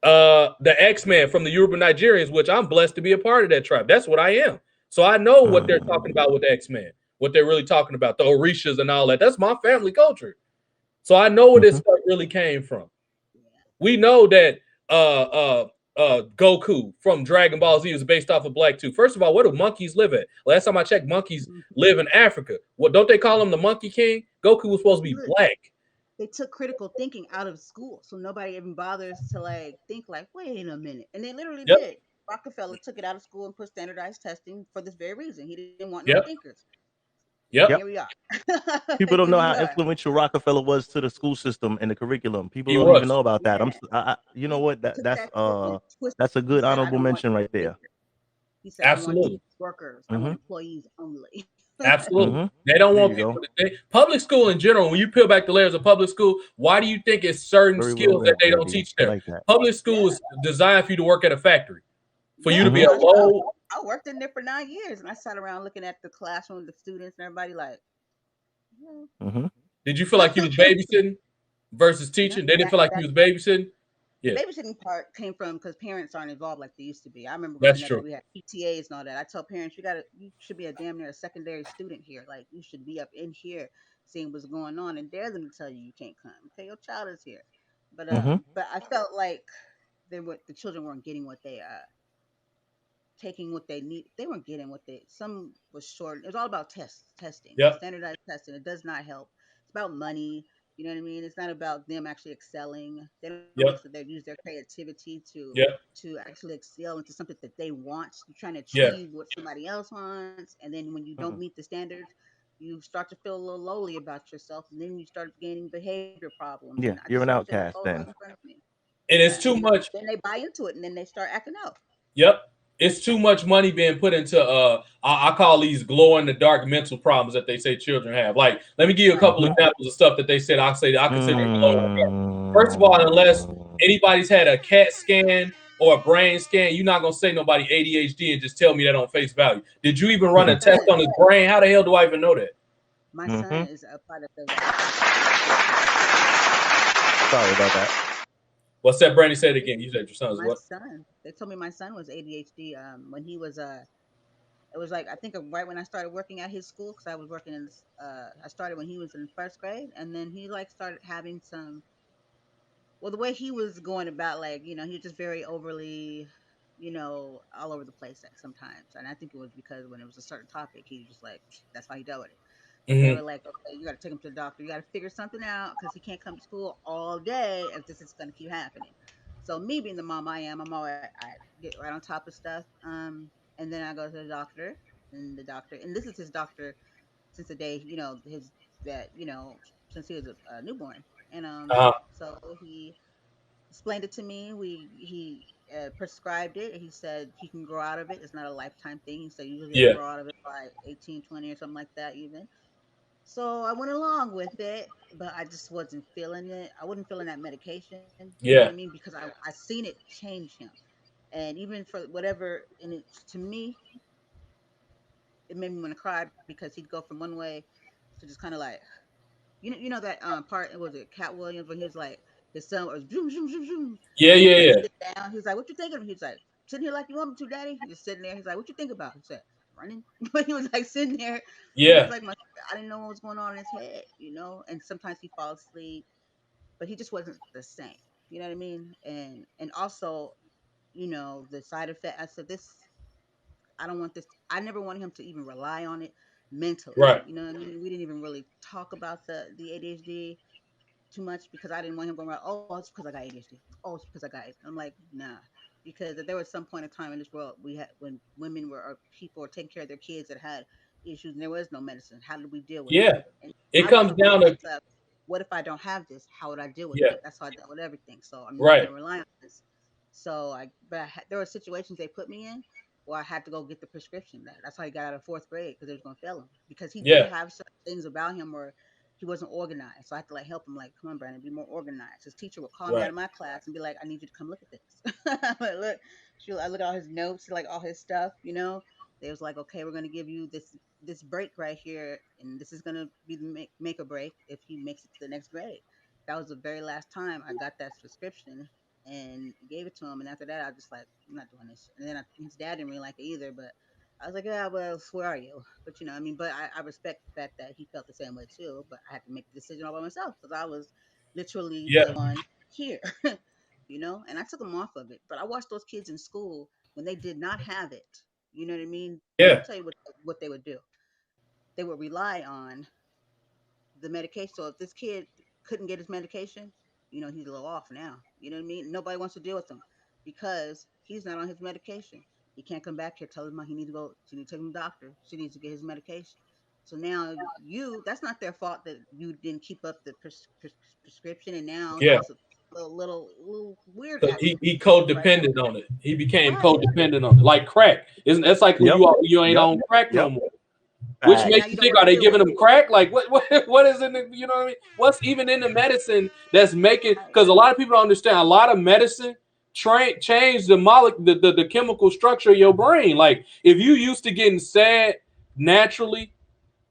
got the X-Men from the Yoruba Nigerians, which I'm blessed to be a part of that tribe. That's what I am. So I know what they're talking about with the X-Men, what they're really talking about, the Orishas and all that. That's my family culture. So I know where this Mm-hmm. stuff really came from. yeah, We know that Goku from Dragon Ball Z is based off of Black too. First of all, where do monkeys live at? Last time I checked, monkeys live in Africa. What don't they call him the Monkey King? Goku was supposed to be look, black. they took critical thinking out of school, so nobody even bothers to like think like, wait a minute, and they literally Yep, did. Rockefeller took it out of school and put standardized testing for this very reason. He didn't want no yep, thinkers, and yep. here Yep. we are. People don't Here know we how are. influential Rockefeller was to the school system and the curriculum. People He don't even was. know about that. Yeah, You know he what? took that curriculum, twisted That's a it. He good said, I honorable don't want mention right there. thinkers. He said, I want Absolutely. workers. I want Mm-hmm. employees only. Absolutely. Mm-hmm. They don't There want you people go. to think. Public school in general, when you peel back the layers of public school, why do you think it's certain Very well skills that read, they don't Brandy. teach I there? like that. Public school Yeah, is designed for you to work at a factory, for you to yeah. be Mm-hmm. a low. I worked in there for 9 years, and I sat around looking at the classroom, the students, and everybody like, Mm-hmm. Did you feel yeah. like you was babysitting versus No, teaching? They didn't that feel like you that was babysitting? the Yeah, babysitting part came from because parents aren't involved like they used to be. I remember that's growing up, true. we had PTAs and all that. I tell parents, you should be a damn near a secondary student here. Like you should be up in here seeing what's going on and dare them to tell you can't come. Okay, your child is here. But Mm-hmm. but I felt like the children weren't getting what they taking what they need. They weren't getting what they. Some was short. It was all about testing, Yep. standardized testing. It does not help. It's about money. You know what I mean? It's not about them actually excelling. They don't use Yep. their creativity Yep. to actually excel into something that they want. You're trying to Yeah. achieve what somebody else wants, and then when you don't Mhm. meet the standards, you start to feel a little lowly about yourself, and then you start gaining behavior problems. And I Yeah, just you're watched an it outcast unfold right in then. front of me. And Yeah, it's and too much. then they buy into it, and then they start acting out. Yep. It's too much money being put into I call these glow in the dark mental problems that they say children have. Like, let me give you a Right. couple Mhm. examples of stuff that they said I consider glow in the dark. First of all, unless Mm. anybody's had a CAT scan or a brain scan, you're not gonna say nobody ADHD and just tell me that on face value. Did you even My run a test son, on his brain? How the hell do I even know that? my son Mhm. is a product of ADHD. Sorry about that. What's that, Brandy? Said again. You said your son's My what? son, they told me my son was ADHD. When he was it was like I think right when I started working at his school because I was working in this. I started when he was in first grade, and then he like started having some. Well, the way he was going about, like he was just very overly, all over the place at sometimes, and I think it was because when it was a certain topic, he was just like that's how he dealt with it. But they Mm-hmm. were like, okay, you got to take him to the doctor. You got to figure something out because he can't come to school all day if this is going to keep happening. So me being the mom I am, I get right on top of stuff. And then I go to the doctor, and this is his doctor since the day his that since he was a newborn, and Uh, so he explained it to me. He prescribed it. He said he can grow out of it. It's not a lifetime thing. He said usually they yeah. grow out of it by 18, 20 or something like that even. So I went along with it, but I just wasn't feeling it. I wasn't feeling that medication. You know what I Yeah. mean? Because I seen it change him, and even for whatever, and it to me it made me want to cry because he'd go from one way to just kind of like that part. It was it Cat Williams when he was like his son was zoom zoom zoom zoom, Yeah. and he Yeah. would like Yeah. sit down. He was like, "What you thinking?" He's like, "Sitting here like you want me to, Daddy." He was sitting there. He's like, "What you think about?" He said, "Running," but he was like sitting there. He was Yeah. like, I didn't know what was going on in his head. And sometimes he falls asleep, but he just wasn't the same. You know what I mean? And also, the side effect. I said this. I don't want this. I never wanted him to even rely on it mentally. Right. You know what I mean? We didn't even really talk about the ADHD too much because I didn't want him going around, oh, it's because I got ADHD. Oh, it's because I got it. I'm like, nah. Because there was some point in time in this world we had when women were or people were taking care of their kids that had issues and there was no medicine. How did we deal with it? Yeah. And It I was comes the one down that to said, what if I don't have this? How would I deal with yeah. it? That's how I dealt with everything. So I'm not Right. gonna rely on this. So there were situations they put me in where I had to go get the prescription. That's how he got out of fourth grade because they was gonna fail him because he did Yeah. have certain things about him where he wasn't organized. So I had to like help him, like, come on, Brandon, be more organized. His teacher would call me out Right. of my class and be like, I need you to come look at this. Like, I look at all his notes, like all his stuff. They was like, okay, we're gonna give you this break right here, and this is gonna be the make or break if he makes it to the next grade. That was the very last time I got that prescription and gave it to him. And after that, I just like, I'm not doing this. And then his dad didn't really like it either, but I was like, yeah, well, where are you? But I mean, but I respect the fact that he felt the same way too. But I had to make the decision all by myself because I was literally Yeah. the one here, and I took him off of it. But I watched those kids in school when they did not have it. You know what I mean? Let me Yeah. tell you what they would do. They would rely on the medication. So if this kid couldn't get his medication, he's a little off now. You know what I mean? Nobody wants to deal with him because he's not on his medication. He can't come back here, tell him he needs to go, she needs to take him to the doctor. She needs to get his medication. So now that's not their fault that you didn't keep up the prescription, and now Yeah. it's a little weird 'Cause acting he right now. codependent on it. He became Right. codependent on it, like crack. Isn't that's like when Yep. you ain't Yep. on crack no Yep. more? Which And now Facts. makes you you don't think, want are to they deal with giving it. them crack? Like what is in it? You know what I mean? What's even in the medicine that's making? Right. Because a lot of people don't understand. A lot of medicine change the molecule, the chemical structure of your brain. Like if you used to getting sad naturally,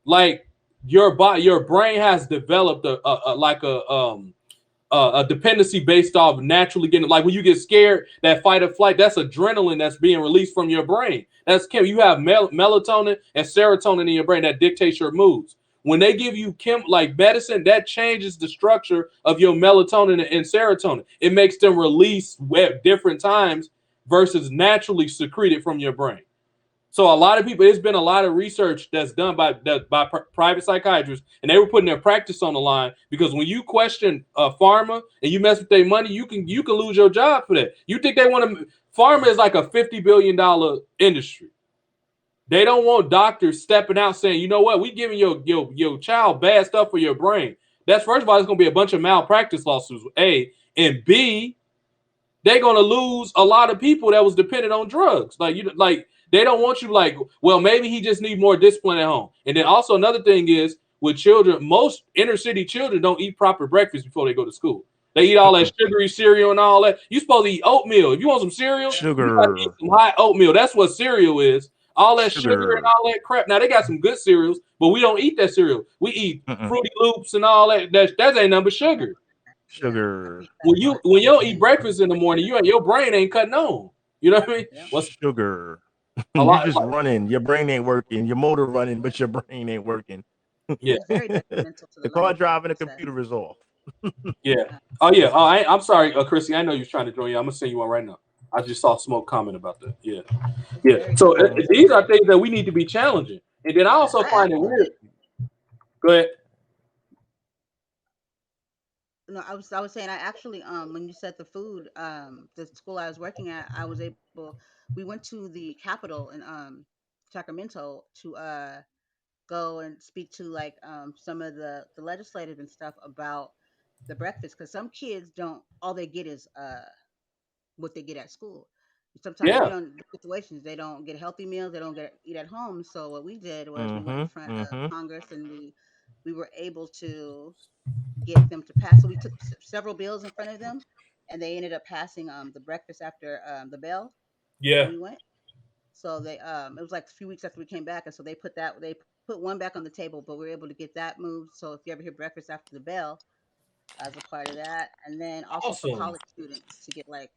like your brain has developed a dependency based off naturally getting, like when you get scared, that fight or flight, that's adrenaline that's being released from your brain. You have melatonin and serotonin in your brain that dictates your moods. When they give you like medicine, that changes the structure of your melatonin and serotonin. It makes them release at different times versus naturally secreted from your brain. So a lot of people, there's been a lot of research that's done by private psychiatrists, and they were putting their practice on the line because when you question pharma and you mess with their money, you can lose your job for that. You think they want to? Pharma is like a $50 billion industry. They don't want doctors stepping out saying, you know what, we giving your child bad stuff for your brain. That's first of all, it's going to be a bunch of malpractice lawsuits. A and B, they're going to lose a lot of people that was dependent on drugs. Like they don't want you like, well, maybe he just need more discipline at home. And then also another thing is with children, most inner city children don't eat proper breakfast before they go to school. They eat all that sugary cereal and all that. You supposed to eat oatmeal. If you want some cereal, you got to eat some hot oatmeal. That's what cereal is. All that sugar and all that crap. Now they got some good cereals, but we don't eat that cereal. We eat Fruity Loops and all that. That ain't nothing but sugar. When you don't eat breakfast in the morning, your brain ain't cutting on. You know what I mean? What's sugar? You're just running. Your brain ain't working. Your motor running, but your brain ain't working. Yeah. Very detrimental to the car driving, the computer is off. Yeah. Oh yeah. Oh, I'm sorry, Chrissy. I know you're trying to join you. I'm gonna send you one right now. I just saw Smoke comment about that. Yeah. Yeah. So these are things that we need to be challenging. And then I also find it weird. Go ahead. No, I was saying I actually when you said the food, the school I was working at, I was able we went to the Capitol in Sacramento to go and speak to like some of the legislative and stuff about the breakfast because some kids don't all they get is what they get at school. Sometimes Yeah. you know situations they don't get healthy meals, they don't get eat at home. So what we did was we went in front of Congress and we were able to get them to pass. So we took several bills in front of them, and they ended up passing the breakfast after the bell Yeah. when we went. So they it was like a few weeks after we came back, and so they put one back on the table, but we were able to get that moved. So if you ever hear breakfast after the bell, as a part of that, and then also for Awesome. college students to get like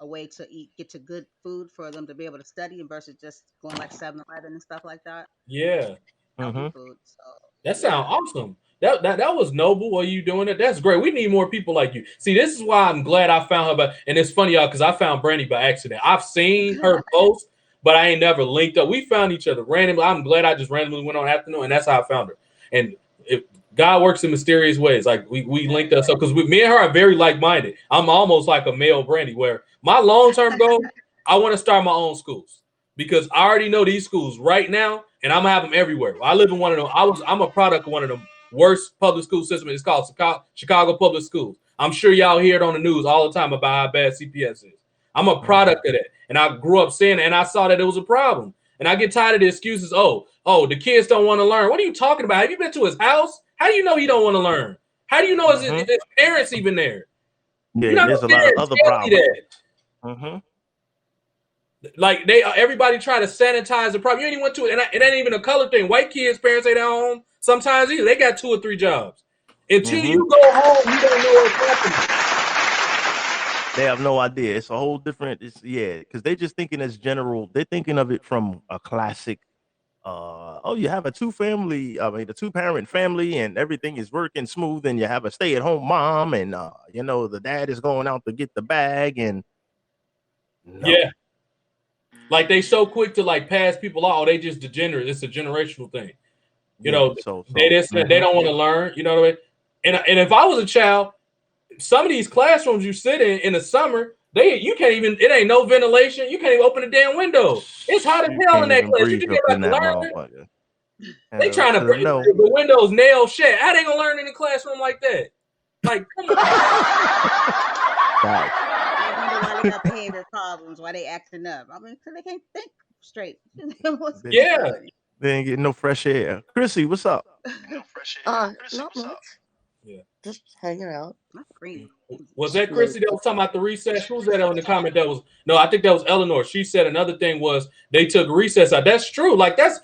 a way to get to good food for them to be able to study versus just going like 7-Eleven and stuff like that. Yeah. Healthy food. So that sounds awesome. That was noble. What you doing it? That's great. We need more people like you. See, this is why I'm glad I found her. And it's funny, y'all, because I found Brandy by accident. I've seen her post, but I ain't never linked up. We found each other randomly. I'm glad I just randomly went on afternoon, and that's how I found her. And if God works in mysterious ways, like we linked us up because me and her are very like minded. I'm almost like a male Brandy, where my long term goal, I want to start my own schools because I already know these schools right now, and I'm gonna have them everywhere. I live in one of them. I'm a product of one of them worst public school systems. It's called Chicago Public Schools. I'm sure y'all hear it on the news all the time about how bad CPS is. I'm a product of that, and I grew up seeing it, and I saw that it was a problem. And I get tired of the excuses. Oh, the kids don't want to learn. What are you talking about? Have you been to his house? How do you know he don't want to learn? How do you know his parents even there? Yeah, there's a lot of other problems. Like everybody try to sanitize the problem. You ain't even went to it, and it ain't even a color thing. White kids' parents ain't at home sometimes either. They got 2 or 3 jobs. Until you go home, you don't know what's happening. They have no idea. It's a whole different. Because they just thinking as general. They're thinking of it from a classic. You have a 2-parent family, and everything is working smooth, and you have a stay-at-home mom, and the dad is going out to get the bag, and yeah. Like they so quick to like pass people out. They just degenerate. It's a generational thing. They don't want to learn. You know what I mean? And if I was a child, some of these classrooms you sit in the summer, you can't even. It ain't no ventilation. You can't even open the damn window. It's hot as hell in that class. You think they're about to learn? They trying to bring the windows nailed shut. How they gonna learn in a classroom like that? Like, come on. Why they got behavior problems? Why they acting up? I mean, because they can't think straight. Yeah, they ain't getting no fresh air. Chrissy, what's up? Not much. Yeah, just hanging out. Was that Chrissy that was talking about the recess? Who was that on the comment? No, I think that was Eleanor. She said another thing was they took recess out. That's true. Like the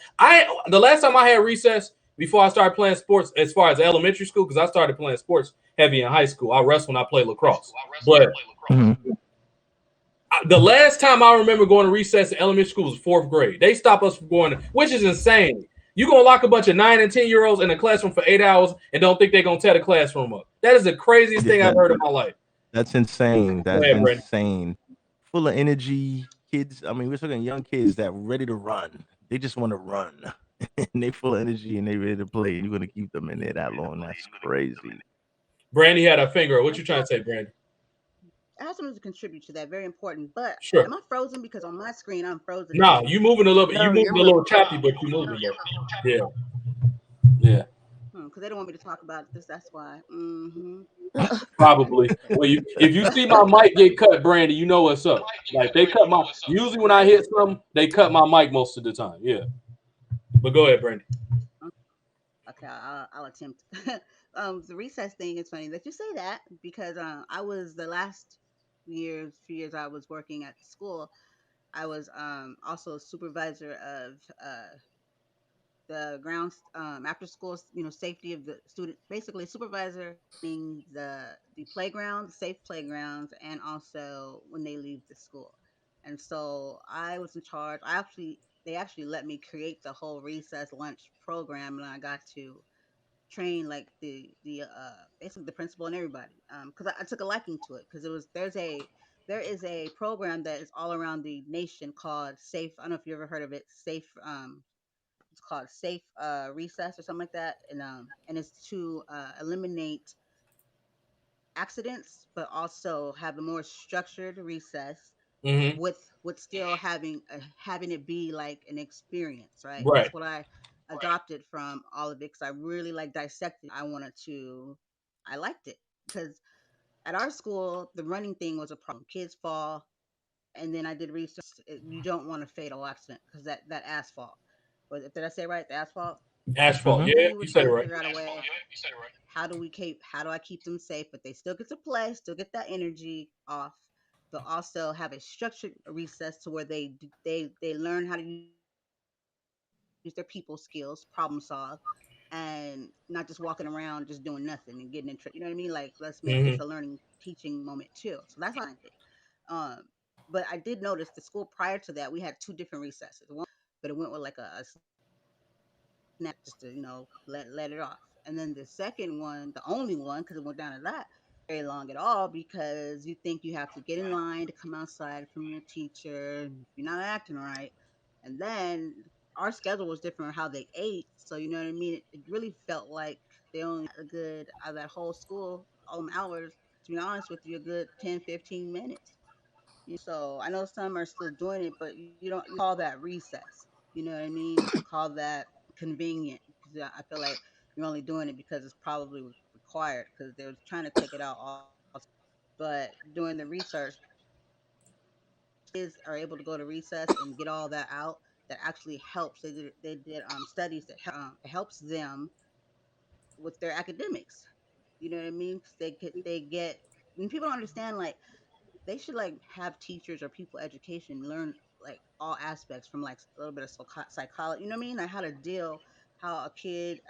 last time I had recess before I started playing sports, as far as elementary school, because I started playing sports heavy in high school. I wrestled when I played lacrosse. But the last time I remember going to recess in elementary school was 4th grade. They stopped us from going, which is insane. You gonna lock a bunch of 9 and 10-year-olds in a classroom for 8 hours and don't think they're gonna tear the classroom up? That is the craziest thing I've heard in my life. That's insane. That's insane. full of energy. Kids, I mean, we're talking young kids that ready to run. They just want to run, and they full of energy and they ready to play. And you're gonna keep them in there that long? That's crazy. Brandy had a finger. What you trying to I say, Brandy? have something to contribute to that. Very important. But Sure. am I frozen? Because on my screen I'm frozen No, too. you moving a little bit. You No, you're moving a moving. little choppy, but you moving though. Yeah, yeah, Because they don't want me to talk about this. That's why. probably. Okay. Well, you if you see my mic get cut, Brandy, you know what's up. Like they cut my. Usually when I Right? hit something, they cut my mic most of the time. Yeah, but go ahead, Brandy. Okay, I'll attempt. The recess thing is funny that you say that because I was the last few years I was working at the school. I was also a supervisor of the grounds after school, safety of the student, basically supervisor in the playground, the safe playgrounds, and also when they leave the school. And so I was in charge. They actually let me create the whole recess lunch program, and I got to train like the basically the principal and everybody because I took a liking to it because there is a program that is all around the nation called safe. I don't know if you ever heard of it. Safe it's called safe recess or something like that, and it's to eliminate accidents but also have a more structured recess Mm-hmm. with still having it be like an experience, right? And Right. that's what I adopted from all of it because I really like dissecting. I wanted to, I liked it because at our school the running thing was a problem. Kids fall, and then I did research. You don't want a fatal accident because that asphalt. Did I say right? The asphalt. Asphalt. Mm-hmm. Yeah, We were you said it trying to right. figure out a way. How do I keep them safe, but they still get to play, still get that energy off. They'll also have a structured recess to where they learn how to use their people skills, problem solve, and not just walking around just doing nothing and getting in trouble. You know what I mean? Like let's make this a learning teaching moment too. So that's how I designed it. Um, but I did notice the school prior to that we had two different recesses. One, but it went with like a snack just to let it off. And then the second one, the only one, because it went down to that, very long at all because you think you have to get in line to come outside from your teacher. If you're not acting right, and then our schedule was different how they ate. So you know what I mean. It really felt like they only a good out of that whole school, all them hours. To be honest with you, a good 10, 15 minutes. So I know some are still doing it, but you don't call that recess. You know what I mean? I call that convenient because I feel like you're only doing it because it's probably required because they're trying to take it out all. But doing the research, kids are able to go to recess and get all that out. That actually helps. They did studies that it helps them with their academics. You know what I mean? 'Cause they get and people don't understand like they should like have teachers or people education learn like all aspects from like a little bit of psychology. You know what I mean? Like how to deal, how a kid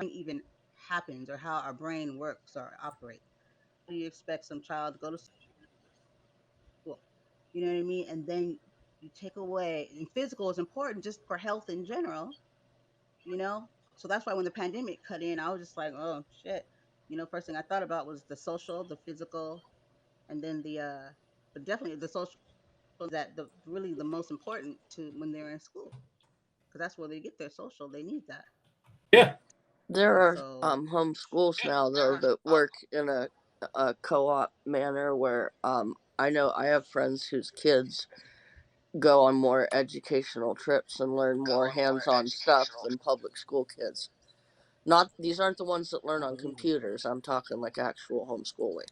even happens or how our brain works or operates. Do you expect some child to go to school? You know what I mean? And then you take away and physical is important just for health in general. You know, so that's why when the pandemic cut in, I was just like, oh shit. First thing I thought about was the social, the physical, and then but definitely the social that the really the most important to when they're in school because that's where they get their social. They need that, Yeah. There and are so home schools now though that work in a co-op manner where I know I have friends whose kids go on more educational trips and learn more hands-on stuff than public school kids. Not these aren't the ones that learn I on believe it. computers. I'm talking like actual homeschooling.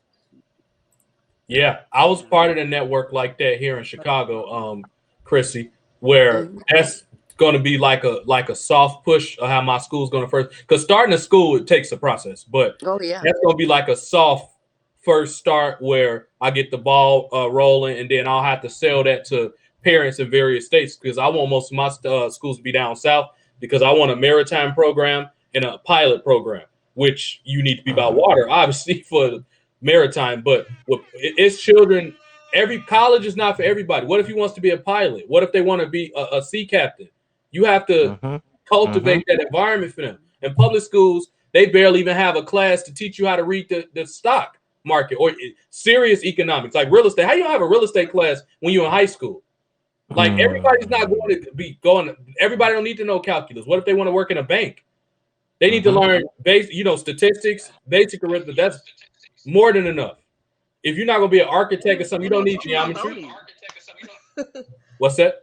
Yeah, I was Yeah, part of the network like that here in Chicago, Chrissy, where Hmm. that's going to be like a soft push of how my school's going to first. Because starting a school it takes a process, but Oh yeah. that's going to be like a soft first start where I get the ball rolling, and then I'll have to sell that to parents in various states because I want most of my schools to be down south because I want a maritime program and a pilot program, which you need to be by Mm-hmm. water, obviously for maritime, but it's children. Every college is not for everybody. What if he wants to be a pilot? What if they want to be a sea captain? You have to Mm-hmm. Mm-hmm. cultivate that environment for them. In public schools, they barely even have a class to teach you how to read the stock. market or serious economics, like real estate. How you don't have a real estate class when you're in high school? Like everybody's not going to be going. Everybody don't need to know calculus. What if they want to work in a bank? They need to learn statistics, basic arithmetic. That's more than enough. If you're not going to be an architect or something, you They don't don't need teach them about geometry. voting. What's that?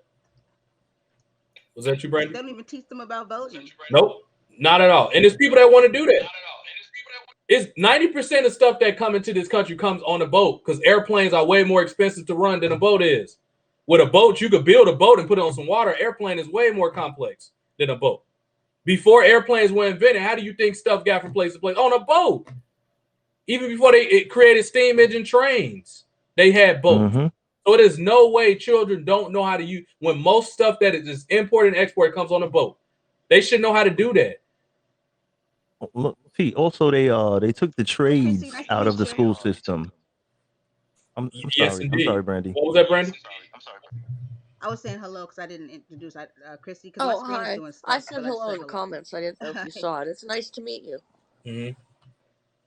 Was that you, Like Brandy? they don't even teach them about voting. Nope, not at all. And there's people that want to do that. It's 90% of stuff that come into this country comes on a boat because airplanes are way more expensive to run than a boat is. With a boat, you could build a boat and put it on some water. Airplane is way more complex than a boat. Before airplanes were invented, how do you think stuff got from place to place? On a boat. Even before it created steam engine trains, they had boats. So there's no way children don't know how to use when most stuff that is imported and exported comes on a boat. They should know how to do that. Look, see, also they took the Hey, Chrissy, trades nice to out of meet the you. school system. Yes, I'm sorry, indeed. Brandy. What was that, Brandy? I was saying hello because I didn't introduce Chrissy because my Oh, screen is hi. doing I stuff, said but I hello said in the hello. comments. I didn't know if you saw it. It's nice to meet you. Mm-hmm.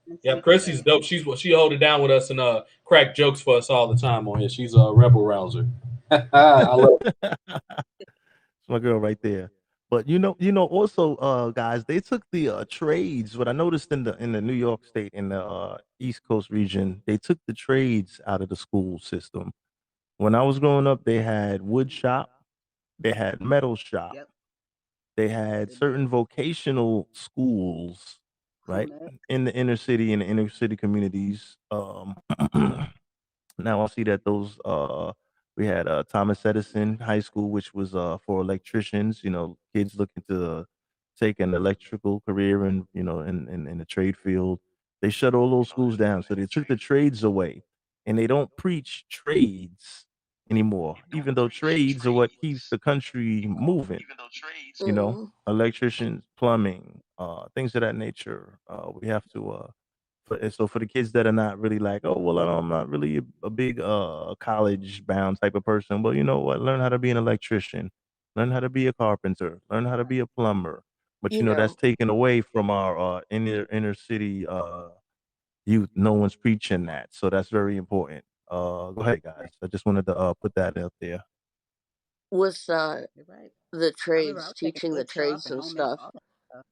Nice to Yeah, meet you, Chrissy's sir. dope. She hold it down with us and crack jokes for us all the time on here. She's a rebel rouser. I love it. It's my girl right there. But also, guys, they took the trades. What I noticed in the New York State in the East Coast region, they took the trades out of the school system. When I was growing up, they had wood shop, they had metal shop, Yep, they yes, had they certain did. vocational schools, Home right, ec. in the inner city and the inner city communities. Now I see that those we had Thomas Edison High School, which was for electricians, kids looking to take an electrical career and in the trade field. They shut all those schools down. So they took the trades away and they don't preach trades anymore, even though trades are what keeps the country moving, Mm. electricians, plumbing, things of that nature. We have to so for the kids that are not really like, oh well, I'm not really a big college bound type of person. Well, you know what? Learn how to be an electrician, learn how to be a carpenter, learn how to be a plumber. But You that's know, taken away from our inner city youth. No one's preaching that, so that's very important. Go ahead, guys. I just wanted to put that out there. with You're right. the I remember I trades, was taking teaching the wood shop trades and and home ec, stuff, all that stuff.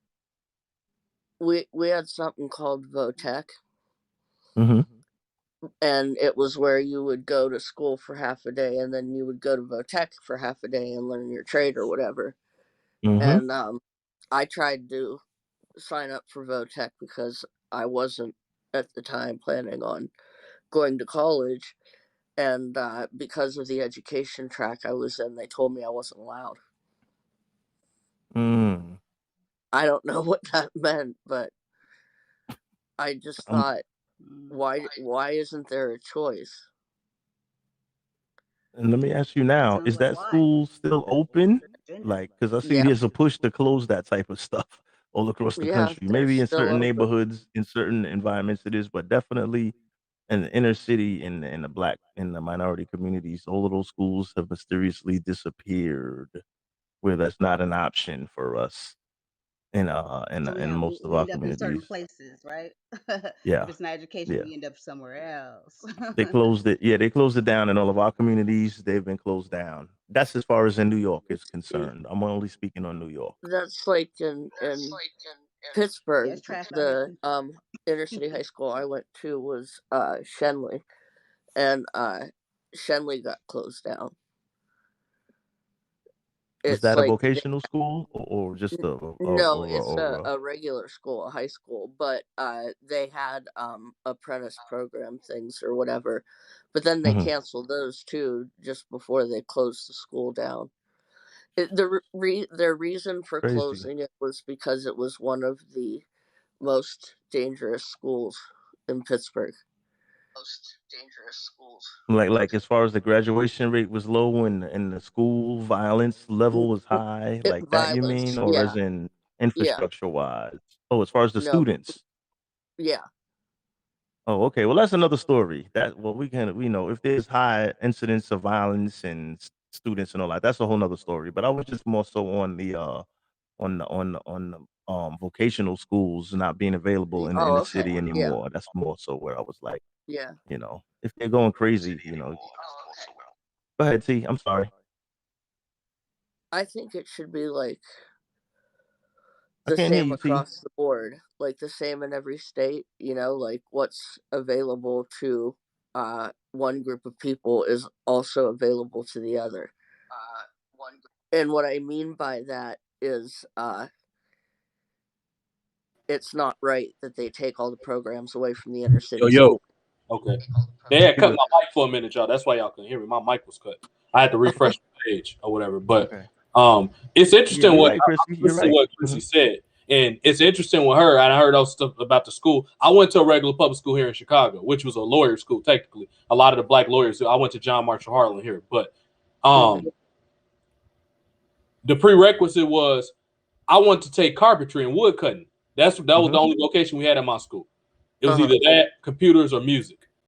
we had something called Votech, Mm-hmm. and it was where you would go to school for half a day, and then you would go to Votech for half a day and learn your trade or whatever. Mm-hmm. And I tried to sign up for Votech because I wasn't at the time planning on going to college, and because of the education track I was in, they told me I wasn't allowed. Mm. I don't know what that meant, but I just Um, thought, Mm. why isn't there a choice? And let me ask you That now, sounds is like that why. school still open? Their agenda. Like, because I see Yeah, there's a push to close that type of stuff all across the yeah, country. they're Maybe in still certain open. neighborhoods, in certain environments it is, but definitely in the inner city, in the black, in the minority communities, all of those schools have mysteriously disappeared, where that's not an option for us So in most of we our end up in certain communities. places, right? If Yeah, it's not education, yeah. we end up somewhere else. They closed it. Yeah, they closed it down in all of our communities. They've been closed down. That's as far as in New York is Yeah, concerned. I'm only speaking on New York. that's like in Yeah, Pittsburgh. it's trash out here The too. inner city high school I went to was Shenley, and Shenley got closed down. Was It's that a like vocational school or just no, it's or a regular school, a high school, but they had apprentice program things or whatever, but then they Mhm. canceled those too just before they closed the school down. Their reason for Crazy? closing it was because it was one of the most dangerous schools in Pittsburgh. Like as far as the graduation rate was low and the school violence level was high, like that you mean, Violence, or yeah, as in yeah, infrastructure wise? Oh, as far as the no, students. yeah, Oh, okay. Well, that's another story. That well, we know if there's high incidents of violence and students and all that, that's a whole nother story. But I was just more so on the vocational schools not being available in Oh, the okay. city Yeah. anymore. That's more so where I was like, Yeah. if they're going crazy, Go ahead, T. I'm sorry. I think it should be like I the can't hear same you, T. across the board, like the same in every state. Like what's available to one group of people is also available to the other. And what I mean by that is it's not right that they take all the programs away from the inner Yo, city yo. school. Okay. They had You cut good? my mic for a minute, y'all. That's why y'all couldn't hear me. My mic was cut. I had to refresh the page or whatever. But Okay. it's Yeah, interesting you're what right, Chrissy. You're listen to right. what Chrissy said. And it's interesting with her. And I heard all stuff about the school. I went to a regular public school here in Chicago, which was a lawyer school, technically. A lot of the black lawyers. I went to John Marshall Harlan here. But Mhm. the prerequisite was I wanted to take carpentry and wood cutting. That was Mm-hmm. the only vocation we had in my school. It was Uh-huh. either that, computers, or music.